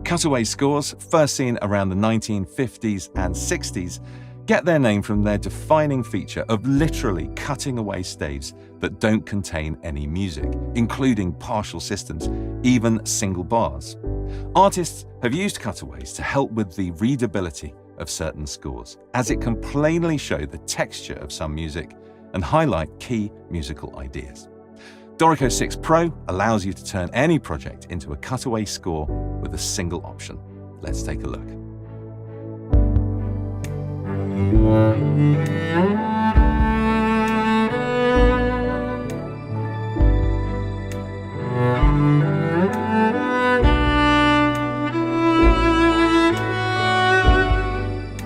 Cutaway scores, first seen around the 1950s and 60s, get their name from their defining feature of literally cutting away staves that don't contain any music, including partial systems, even single bars. Artists have used cutaways to help with the readability of certain scores, as it can plainly show the texture of some music and highlight key musical ideas. Dorico 6 Pro allows you to turn any project into a cutaway score with a single option. Let's take a look.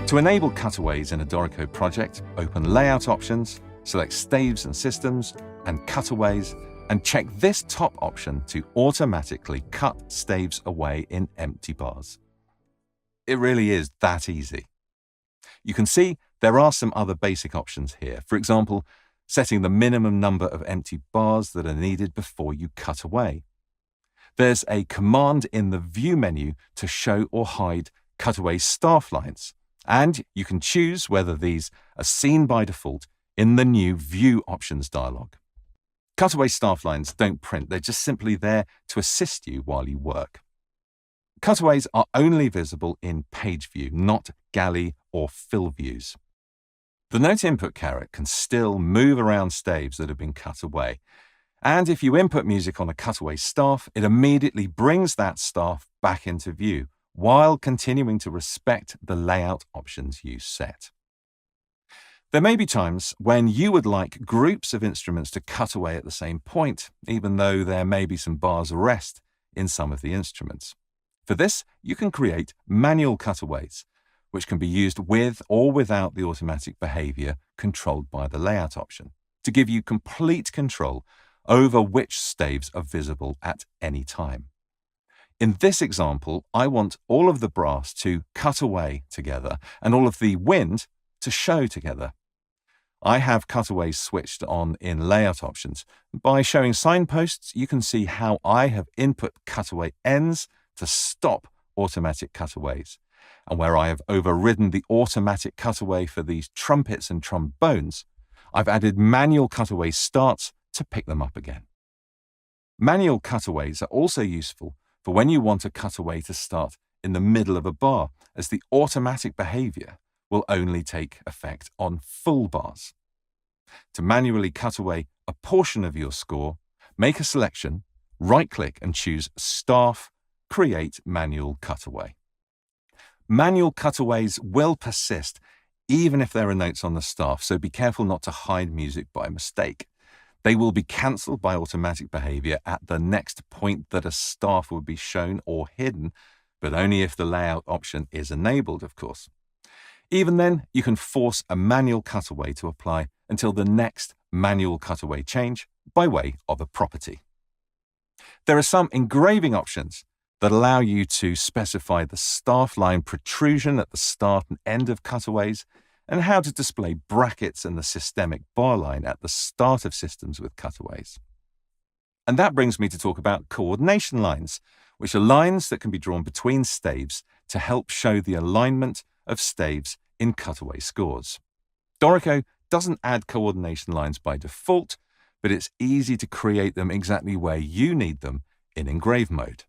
To enable cutaways in a Dorico project, open Layout Options, select Staves and Systems, and Cutaways, and check this top option to automatically cut staves away in empty bars. It really is that easy. You can see there are some other basic options here. For example, setting the minimum number of empty bars that are needed before you cut away. There's a command in the View menu to show or hide cutaway staff lines, and you can choose whether these are seen by default in the new View Options dialog. Cutaway staff lines don't print, they're just simply there to assist you while you work. Cutaways are only visible in page view, not galley or fill views. The Note Input caret can still move around staves that have been cut away, and if you input music on a cutaway staff, it immediately brings that staff back into view, while continuing to respect the layout options you set. There may be times when you would like groups of instruments to cut away at the same point, even though there may be some bars of rest in some of the instruments. For this, you can create manual cutaways, which can be used with or without the automatic behavior controlled by the layout option, to give you complete control over which staves are visible at any time. In this example, I want all of the brass to cut away together and all of the wind to show together. I have cutaways switched on in layout options. By showing signposts, you can see how I have input cutaway ends to stop automatic cutaways, and where I have overridden the automatic cutaway for these trumpets and trombones, I've added manual cutaway starts to pick them up again. Manual cutaways are also useful for when you want a cutaway to start in the middle of a bar, as the automatic behavior will only take effect on full bars. To manually cut away a portion of your score, make a selection, right-click and choose Staff, Create Manual Cutaway. Manual cutaways will persist even if there are notes on the staff, so be careful not to hide music by mistake. They will be cancelled by automatic behavior at the next point that a staff will be shown or hidden, but only if the layout option is enabled, of course. Even then, you can force a manual cutaway to apply until the next manual cutaway change by way of a property. There are some engraving options that allow you to specify the staff line protrusion at the start and end of cutaways, and how to display brackets and the systemic bar line at the start of systems with cutaways. And that brings me to talk about coordination lines, which are lines that can be drawn between staves to help show the alignment of staves in cutaway scores. Dorico doesn't add coordination lines by default, but it's easy to create them exactly where you need them in engrave mode.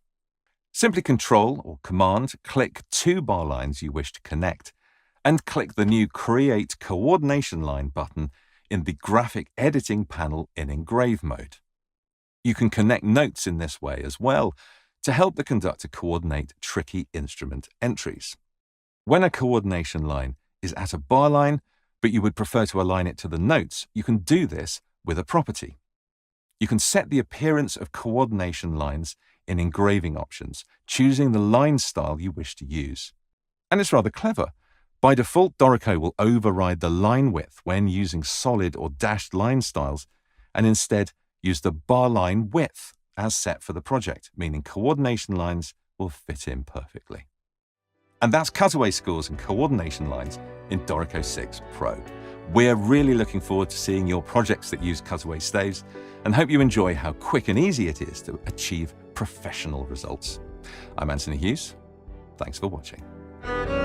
Simply Control or Command click two bar lines you wish to connect, and click the new Create Coordination Line button in the Graphic Editing panel in engrave mode. You can connect notes in this way as well to help the conductor coordinate tricky instrument entries. When a coordination line is at a bar line, but you would prefer to align it to the notes, you can do this with a property. You can set the appearance of coordination lines in engraving options, choosing the line style you wish to use. And it's rather clever. By default, Dorico will override the line width when using solid or dashed line styles, and instead use the bar line width as set for the project, meaning coordination lines will fit in perfectly. And that's cutaway scores and coordination lines in Dorico 6 Pro. We're really looking forward to seeing your projects that use cutaway staves, and hope you enjoy how quick and easy it is to achieve professional results. I'm Anthony Hughes. Thanks for watching.